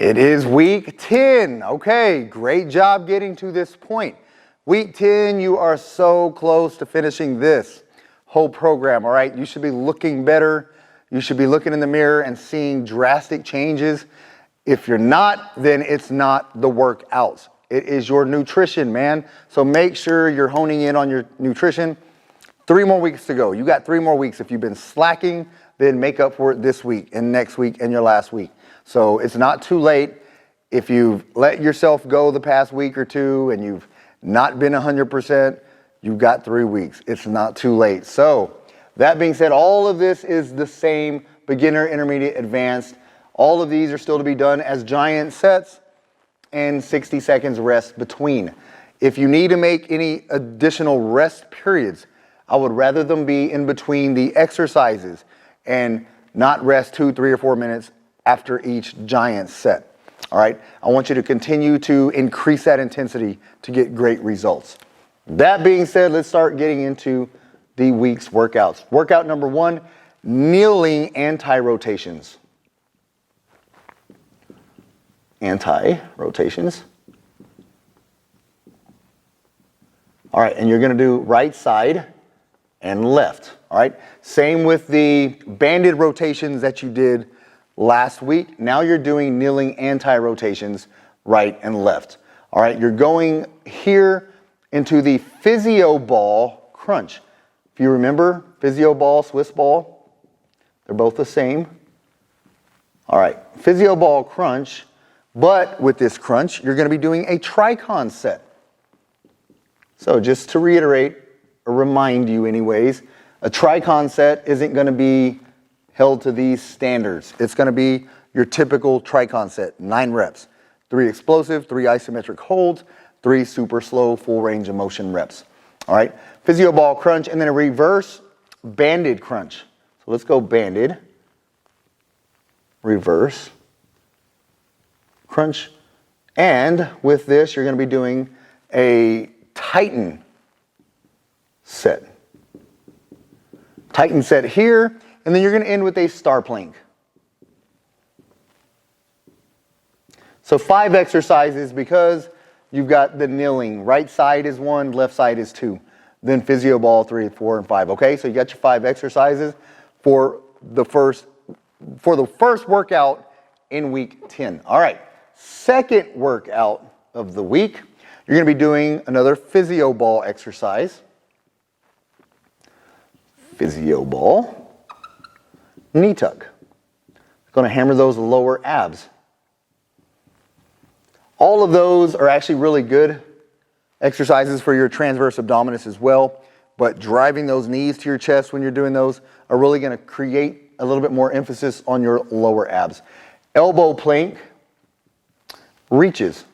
It is week 10. Okay, great job getting to this point. Week 10, you are so close to finishing this whole program, all right? You should be looking better. You should be looking in the mirror and seeing drastic changes. If you're not, then it's not the workouts. It is your nutrition, man. So make sure you're honing in on your nutrition. 3 more weeks to go. You got 3 more weeks. If you've been slacking, then make up for it this week and next week and your last week. So it's not too late. If you've let yourself go the past week or two and you've not been 100%, you've got 3 weeks. It's not too late. So that being said, all of this is the same: beginner, intermediate, advanced. All of these are still to be done as giant sets and 60 seconds rest between. If you need to make any additional rest periods, I would rather them be in between the exercises and not rest 2, 3, or 4 minutes after each giant set. All right, I want you to continue to increase that intensity to get great results. That being said, let's start getting into the week's workouts. Workout number 1, kneeling anti-rotations. Anti-rotations. All right, and you're going to do right side and left. All right, same with the banded rotations that you did last week. Now you're doing kneeling anti-rotations, right and left. All right, you're going here into the physio ball crunch. If you remember, physio ball, Swiss ball, they're both the same. All right, physio ball crunch, but with this crunch, you're going to be doing a tricon set. So just to reiterate, or remind you anyways, a tricon set isn't going to be held to these standards. It's going to be your typical tricon set, 9 reps, 3 explosive, 3 isometric holds, 3 super slow full range of motion reps. All right, physio ball crunch, and then a reverse banded crunch. So let's go banded, reverse crunch, and with this you're going to be doing a Titan set. Titan set here, and then you're going to end with a star plank. So 5 exercises because you've got the kneeling. Right side is 1, left side is 2. Then physio ball 3, 4, and 5. Okay, so you got your 5 exercises for the first workout in week 10. All right, second workout of the week, you're going to be doing another physio ball exercise. Physio ball, knee tuck. Going to hammer those lower abs. All of those are actually really good exercises for your transverse abdominis as well, but driving those knees to your chest when you're doing those are really going to create a little bit more emphasis on your lower abs. Elbow plank, reaches.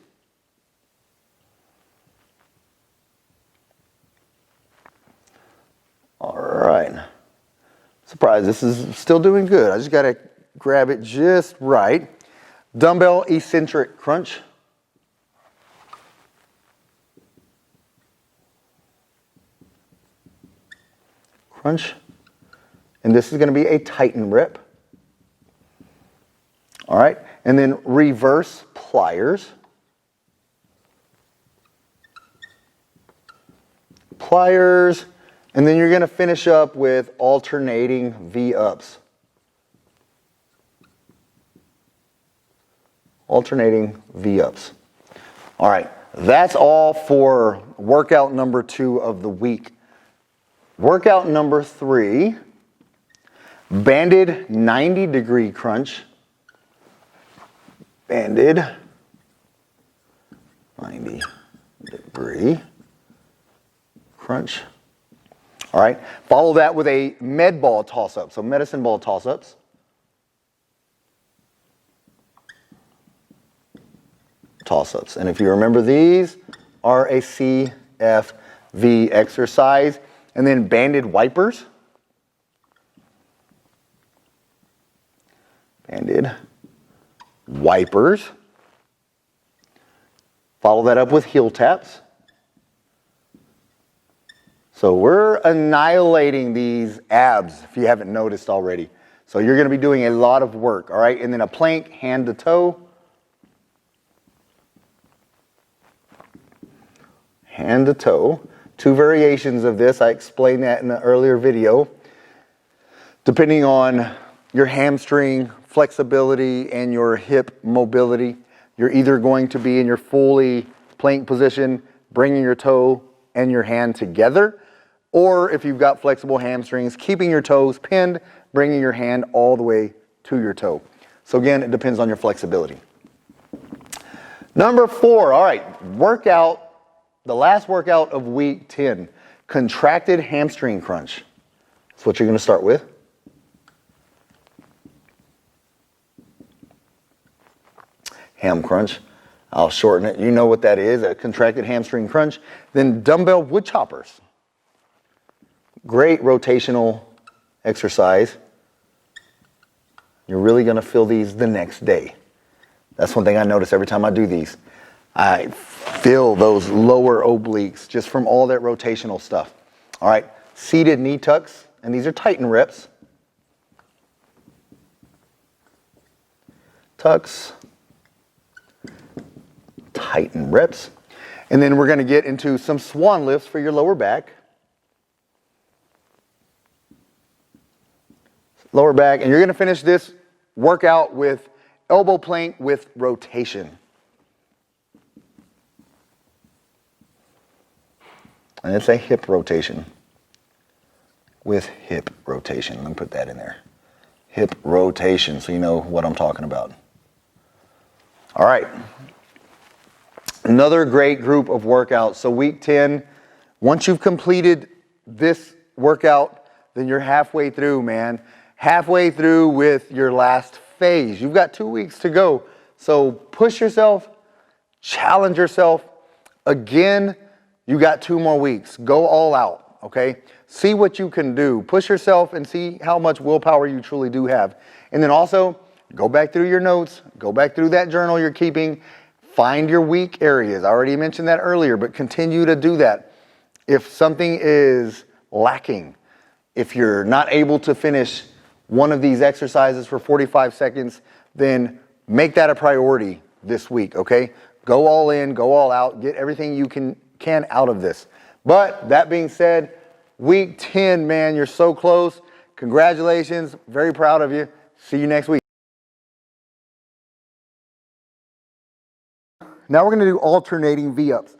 All right. Surprise, this is still doing good. I just got to grab it just right. Dumbbell eccentric crunch. Crunch. And this is going to be a Titan rep. All right. And then reverse pliers. Pliers. And then you're going to finish up with alternating V-ups. Alternating V-ups. All right, that's all for workout number 2 of the week. Workout number 3, banded 90-degree crunch. Banded 90-degree crunch. All right, follow that with a med ball toss-up, so medicine ball toss-ups. Toss-ups, and if you remember, these are a CFV exercise. And then banded wipers. Banded wipers. Follow that up with heel taps. So we're annihilating these abs, if you haven't noticed already. So you're going to be doing a lot of work, all right? And then a plank, hand to toe. hand to toe. Two variations of this. I explained that in the earlier video. Depending on your hamstring flexibility and your hip mobility, you're either going to be in your fully plank position, bringing your toe and your hand together, or if you've got flexible hamstrings, keeping your toes pinned, bringing your hand all the way to your toe. So again, it depends on your flexibility. Number 4, all right, workout, the last workout of week 10, contracted hamstring crunch. That's what you're going to start with. Ham crunch. I'll shorten it. You know what that is, a contracted hamstring crunch. Then dumbbell wood choppers. Great rotational exercise. You're really going to feel these the next day. That's one thing I notice every time I do these. I feel those lower obliques just from all that rotational stuff. All right, seated knee tucks, and these are Tighten reps. Tucks. Tighten reps. And then we're going to get into some swan lifts for your lower back. Lower back, and you're going to finish this workout with elbow plank with rotation. And it's a hip rotation with hip rotation. Let me put that in there. Hip rotation, so you know what I'm talking about. All right. Another great group of workouts. So week 10, once you've completed this workout, then you're halfway through, man. Halfway through with your last phase. You've got 2 weeks to go. So push yourself, challenge yourself. Again, you got 2 more weeks. Go all out, okay? See what you can do. Push yourself and see how much willpower you truly do have. And then also, go back through your notes. Go back through that journal you're keeping. Find your weak areas. I already mentioned that earlier, but continue to do that. If something is lacking, if you're not able to finish one of these exercises for 45 seconds, then make that a priority this week, okay? Go all in, go all out, get everything you can out of this. But that being said, week 10, man, you're so close. Congratulations. Very proud of you. See you next week. Now we're going to do alternating V-ups.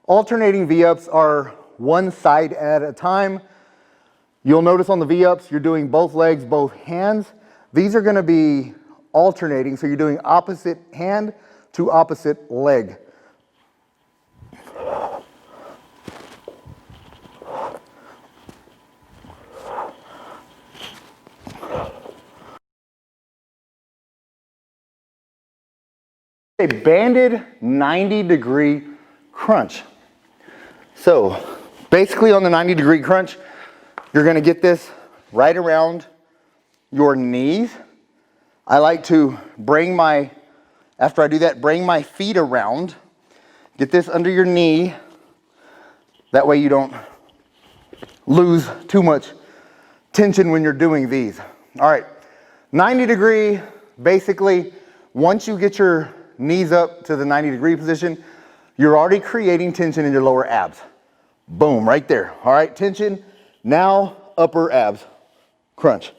Alternating V-ups are one side at a time. You'll notice on the V-ups, you're doing both legs, both hands. These are going to be alternating, so you're doing opposite hand to opposite leg. A banded 90-degree crunch. So basically on the 90-degree crunch, you're going to get this right around your knees. I like to after I do that, bring my feet around. Get this under your knee. That way you don't lose too much tension when you're doing these. All right, 90-degree, basically, once you get your knees up to the 90-degree position, you're already creating tension in your lower abs. Boom, right there. All right, tension. Now, upper abs. Crunch.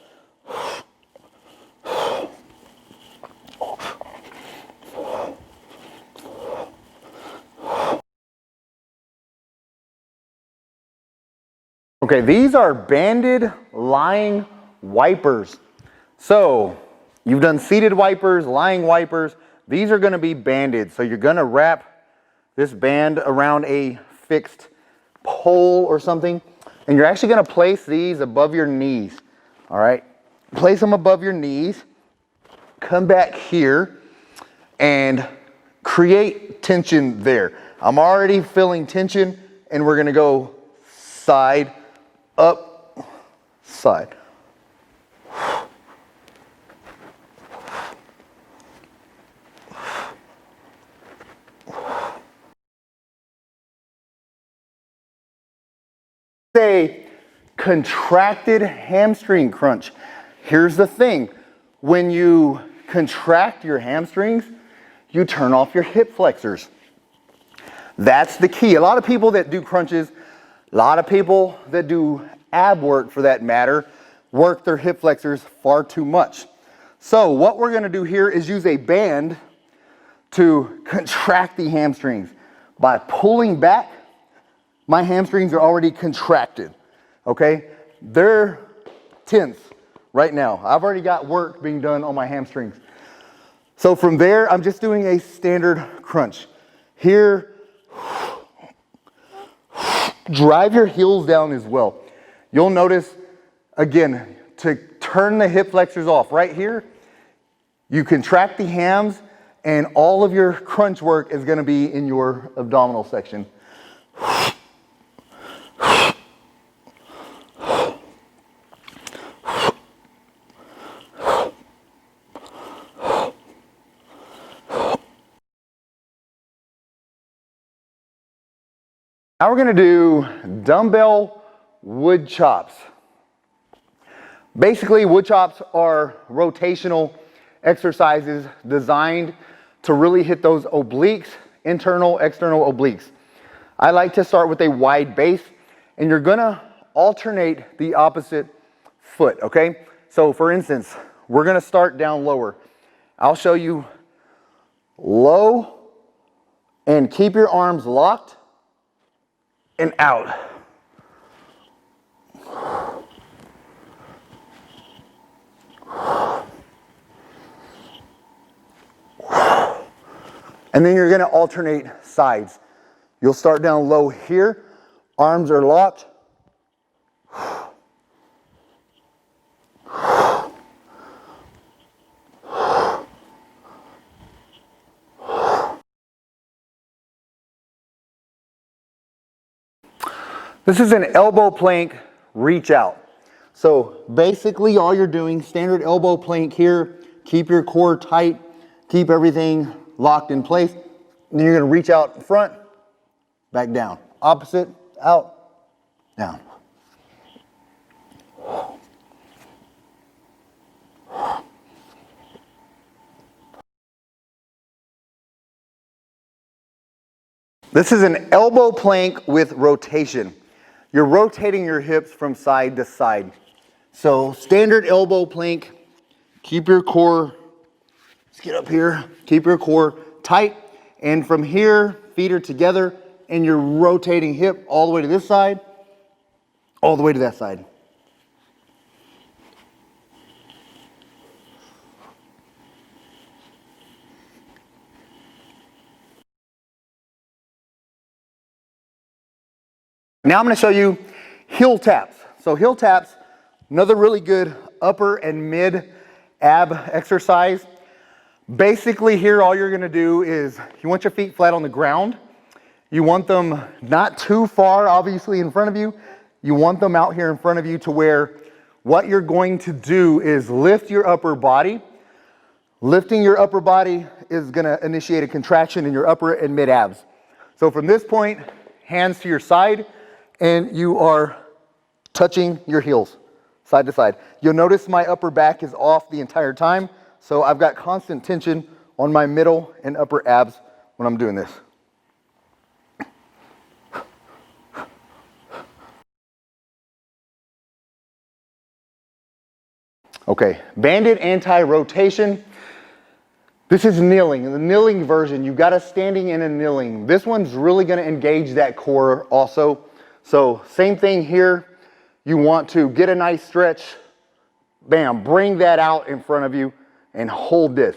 Okay, these are banded lying wipers. So, you've done seated wipers, lying wipers. These are going to be banded. So you're going to wrap this band around a fixed pole or something. And you're actually going to place these above your knees. All right. Place them above your knees. Come back here and create tension there. I'm already feeling tension, and we're going to go side, up, side. A contracted hamstring crunch. Here's the thing. When you contract your hamstrings, you turn off your hip flexors. That's the key. A lot of people that do crunches, a lot of people that do ab work for that matter, work their hip flexors far too much. So what we're gonna do here is use a band to contract the hamstrings. By pulling back, my hamstrings are already contracted, okay? They're tense right now. I've already got work being done on my hamstrings. So from there, I'm just doing a standard crunch. Here, drive your heels down as well. You'll notice, again, to turn the hip flexors off, right here, you contract the hams and all of your crunch work is gonna be in your abdominal section. Now we're gonna do dumbbell wood chops. Basically, wood chops are rotational exercises designed to really hit those obliques, internal, external obliques. I like to start with a wide base, and you're gonna alternate the opposite foot, okay? So for instance, we're gonna start down lower. I'll show you low, and keep your arms locked and out. And then you're gonna alternate sides. You'll start down low here, arms are locked. This is an elbow plank reach out. So basically all you're doing, standard elbow plank here, keep your core tight, keep everything locked in place. Then you're gonna reach out in front, back down. Opposite, out, down. This is an elbow plank with rotation. You're rotating your hips from side to side. So standard elbow plank, keep your core, let's get up here, keep your core tight. And from here, feet are together and you're rotating hip all the way to this side, all the way to that side. Now I'm going to show you heel taps. So heel taps, another really good upper and mid ab exercise. Basically here all you're going to do is you want your feet flat on the ground. You want them not too far obviously in front of you. You want them out here in front of you to where what you're going to do is lift your upper body. Lifting your upper body is going to initiate a contraction in your upper and mid abs. So from this point, hands to your side, and you are touching your heels side to side. You'll notice my upper back is off the entire time, so I've got constant tension on my middle and upper abs when I'm doing this. Okay, banded anti-rotation. This is kneeling. In the kneeling version, you've got a standing and a kneeling. This one's really going to engage that core also. So same thing here. You want to get a nice stretch. Bam, bring that out in front of you and hold this.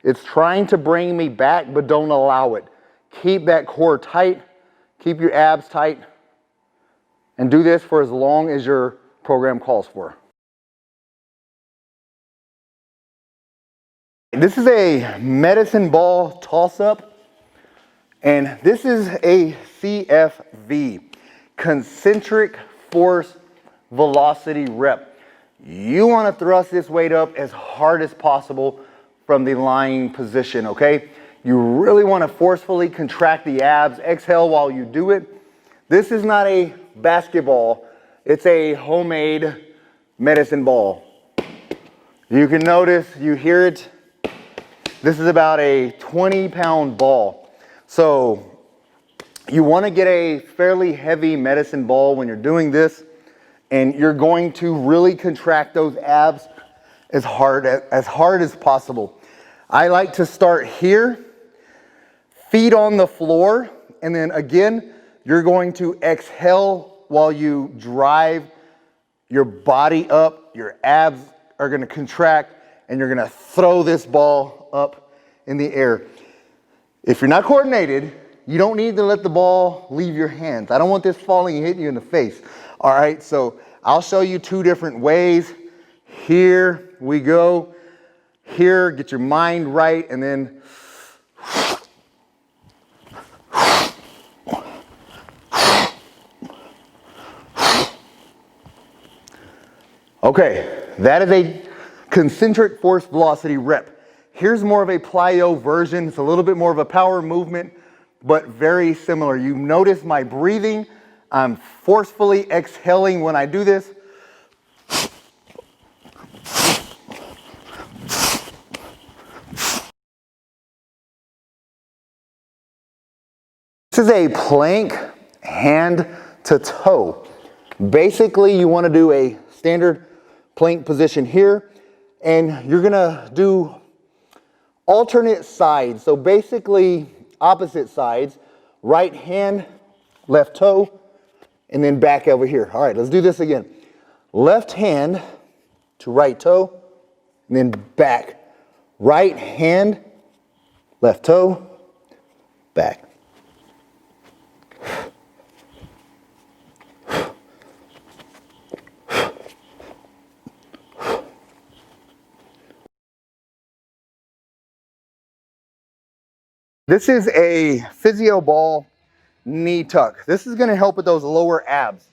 It's trying to bring me back, but don't allow it. Keep that core tight. Keep your abs tight. And do this for as long as your program calls for. This is a medicine ball toss-up, and this is a CFV, concentric force velocity rep. You want to thrust this weight up as hard as possible from the lying position, okay? You really want to forcefully contract the abs. Exhale while you do it. This is not a basketball. It's a homemade medicine ball. You can notice, you hear it. This is about a 20-pound ball. So You want to get a fairly heavy medicine ball when you're doing this, and you're going to really contract those abs as hard as possible. I like to start here, feet on the floor, and then again, you're going to exhale while you drive your body up. Your abs are going to contract, and you're going to throw this ball up in the air. If you're not coordinated, you don't need to let the ball leave your hands. I don't want this falling and hitting you in the face. All right, so I'll show you two different ways. Here we go. Here, get your mind right, and then okay, that is a concentric force velocity rep. Here's more of a plyo version. It's a little bit more of a power movement, but very similar. You notice my breathing. I'm forcefully exhaling when I do this. This is a plank hand to toe. Basically, you want to do a standard plank position here, and you're gonna do alternate sides. So basically, opposite sides, right hand, left toe, and then back over here. All right, let's do this again. Left hand to right toe, and then back. Right hand, left toe, back. This is a physio ball knee tuck. This is going to help with those lower abs.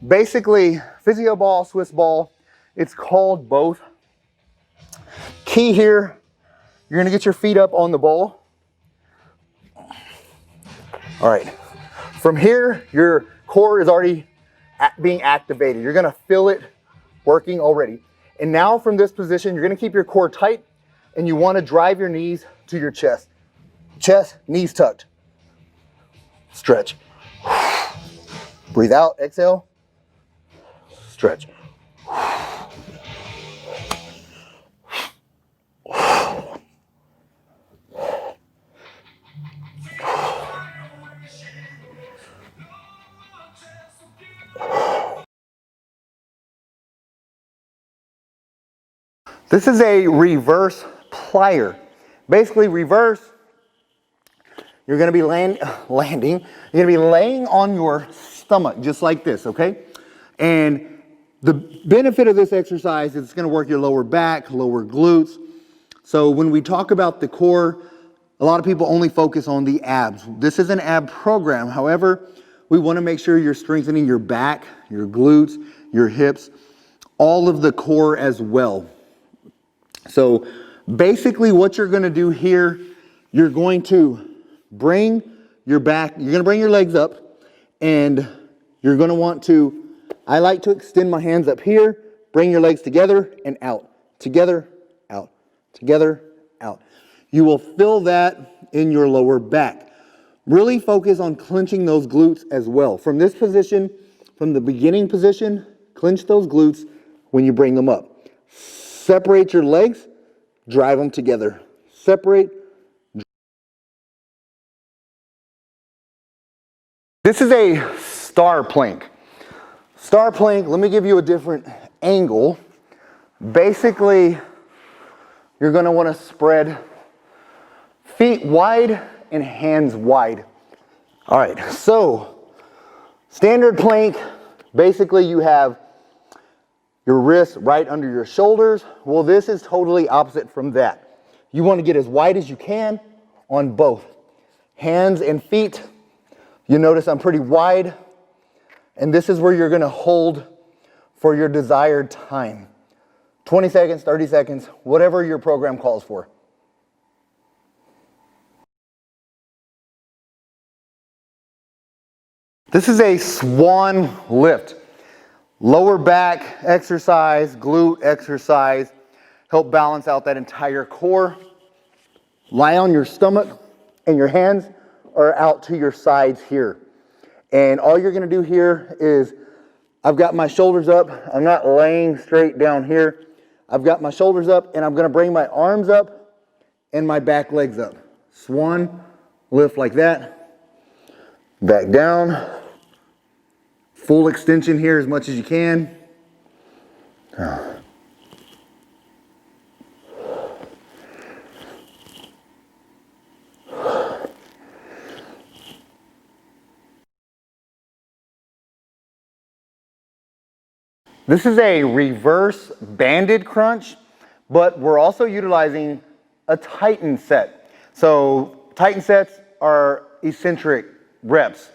Basically, physio ball, Swiss ball, it's called both. Key here, you're going to get your feet up on the ball. All right. From here, your core is already being activated. You're going to feel it working already. And now from this position, you're going to keep your core tight, and you want to drive your knees to your chest. Chest, knees tucked. Stretch. Breathe out, exhale. Stretch. This is a reverse plier. Basically, reverse. You're going to be landing. You're going to be laying on your stomach just like this, okay? And the benefit of this exercise is it's going to work your lower back, lower glutes. So when we talk about the core, a lot of people only focus on the abs. This is an ab program. However, we want to make sure you're strengthening your back, your glutes, your hips, all of the core as well. So basically what you're going to do here, you're going to bring your back, you're going to bring your legs up, and you're going to want to, I like to extend my hands up here, bring your legs together and out, together, out, together, out. You will feel that in your lower back. Really focus on clenching those glutes as well. From this position, from the beginning position, clench those glutes when you bring them up. Separate your legs, drive them together. Separate. This is a star plank. Star plank, let me give you a different angle. Basically, you're going to want to spread feet wide and hands wide. All right, so standard plank, basically you have your wrists right under your shoulders. Well, this is totally opposite from that. You want to get as wide as you can on both hands and feet. You notice I'm pretty wide, and this is where you're going to hold for your desired time. 20 seconds, 30 seconds, whatever your program calls for. This is a swan lift. Lower back exercise, glute exercise, help balance out that entire core. Lie on your stomach and your hands are out to your sides here. And all you're going to do here is, I've got my shoulders up. I'm not laying straight down here. I've got my shoulders up, and I'm going to bring my arms up and my back legs up. Swan, lift like that. Back down. Full extension here as much as you can. This is a reverse banded crunch, but we're also utilizing a Titan set. So Titan sets are eccentric reps,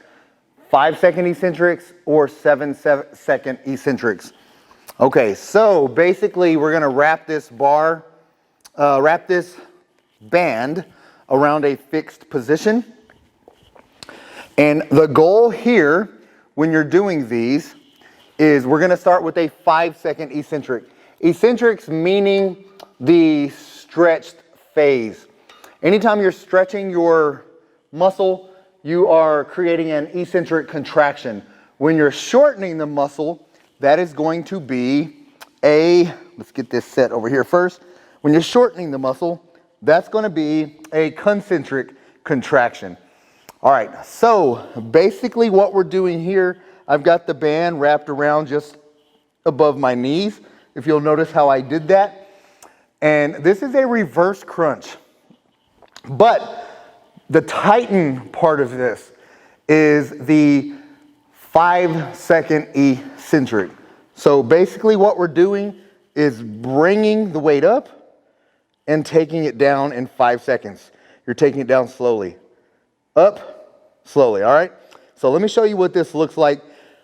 5-second eccentrics or 7-second eccentrics. Okay, so basically we're gonna wrap this band around a fixed position. And the goal here, when you're doing these, is we're going to start with a 5-second eccentric. Eccentrics meaning the stretched phase. Anytime you're stretching your muscle, you are creating an eccentric contraction. When you're shortening the muscle, that is going to be let's get this set over here first. When you're shortening the muscle, that's going to be a concentric contraction. All right, so basically what we're doing here, I've got the band wrapped around just above my knees, if you'll notice how I did that. And this is a reverse crunch. But the Titan part of this is the 5-second eccentric. So basically what we're doing is bringing the weight up and taking it down in 5 seconds. You're taking it down slowly. Up, slowly, all right? So let me show you what this looks like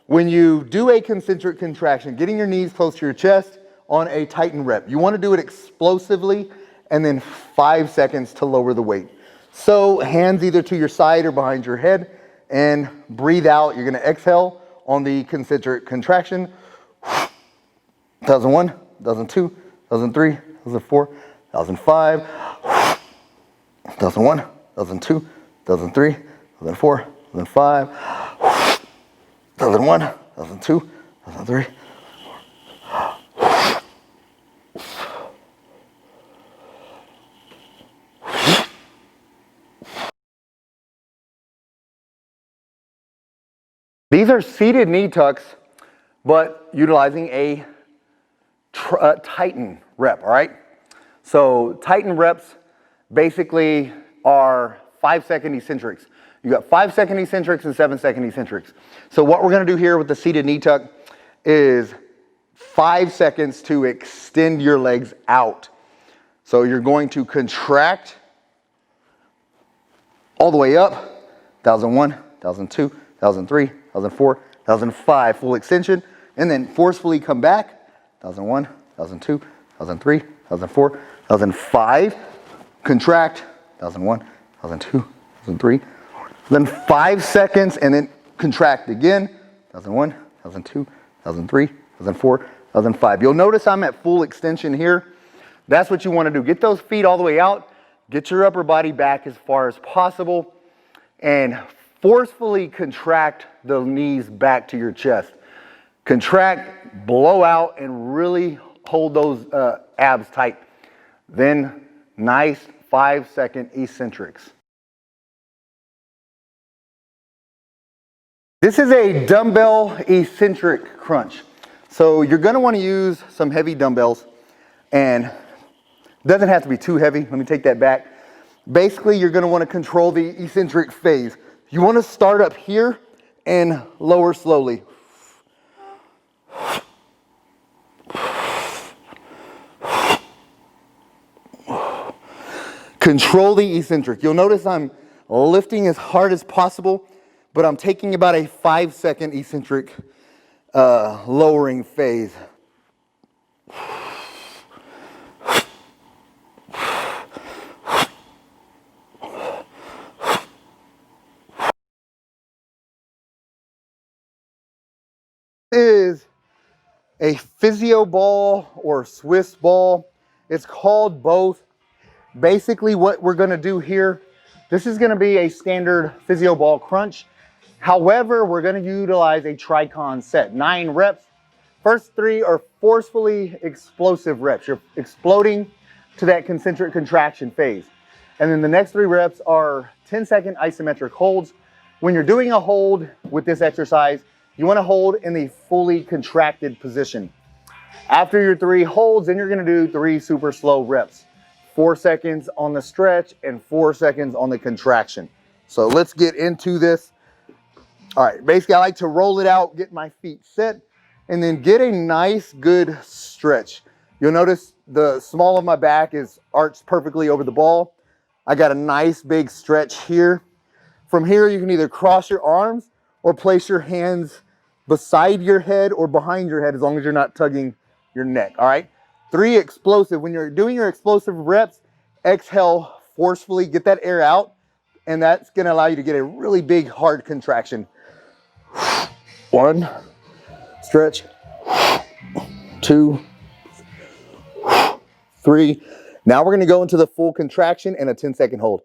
when you do a concentric contraction, getting your knees close to your chest on a Titan rep. You want to do it explosively and then 5 seconds to lower the weight. So hands either to your side or behind your head and breathe out. You're going to exhale on the concentric contraction. 2001, 2002, 2003, 2004, 2005, 2001, 2002, 2003, 2004, 2005, 2001, 2002, 2003. These are seated knee tucks, but utilizing a Titan rep, all right? So Titan reps basically are 5-second eccentrics. You got 5-second eccentrics and 7-second eccentrics. So what we're going to do here with the seated knee tuck is 5 seconds to extend your legs out. So you're going to contract all the way up, 1001, 1002, 1003, 1004, 1005, full extension, and then forcefully come back, 1001, 1002, 1003, 1004, 1005, contract, 1001, 1002, 1003, then 5 seconds, and then contract again, 1001, 1002, 1003, 1004, 1005. You'll notice I'm at full extension here. That's what you want to do. Get those feet all the way out, get your upper body back as far as possible, and forcefully contract the knees back to your chest. Contract, blow out, and really hold those abs tight. Then nice 5-second eccentrics. This is a dumbbell eccentric crunch. So you're going to want to use some heavy dumbbells, and it doesn't have to be too heavy. Let me take that back. Basically, you're going to want to control the eccentric phase. You want to start up here and lower slowly. Control the eccentric. You'll notice I'm lifting as hard as possible, but I'm taking about a 5-second eccentric lowering phase. Is a physio ball or Swiss ball. It's called both. Basically what we're going to do here This is gonna be a standard physio ball crunch. However, we're gonna utilize a Tricon set, 9 reps. First 3 are forcefully explosive reps. You're exploding to that concentric contraction phase. And then the next 3 reps are 10-second isometric holds. When you're doing a hold with this exercise, you wanna hold in the fully contracted position. After your 3 holds, then you're gonna do 3 super slow reps. 4 seconds on the stretch and 4 seconds on the contraction. So let's get into this. All right, basically I like to roll it out, get my feet set, and then get a nice good stretch. You'll notice the small of my back is arched perfectly over the ball. I got a nice big stretch here. From here, you can either cross your arms or place your hands beside your head or behind your head, as long as you're not tugging your neck, all right? 3 explosive. When you're doing your explosive reps, exhale forcefully, get that air out, and that's gonna allow you to get a really big, hard contraction. 1, stretch, 2, 3. Now we're gonna go into the full contraction and a 10-second hold.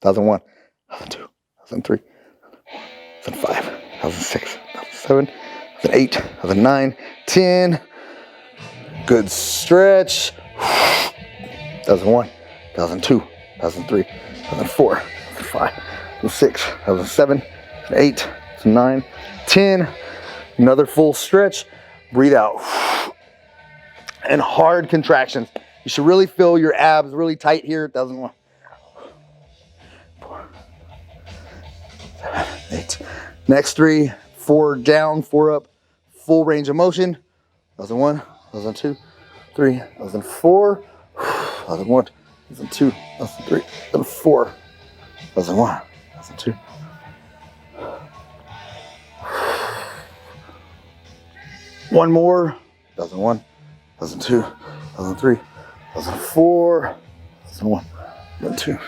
1001, 1002, 1003, 1005, 1006, 1007, 1008, 1009, 10. Good stretch. 1001, 1002, 1003, 1004, 1005, 1006, 1007, 1008, 1009, 10. Another full stretch. Breathe out. And hard contractions. You should really feel your abs really tight here. 1001, 4, 7, 8. Next 3, 4 down, 4 up. Full range of motion. 1001, 1002, 3, 1004, 1001, 1002, 1003, 1004, 1001, 1002. One more. 1001, 1002, 1003, 1004, 1001, 1002.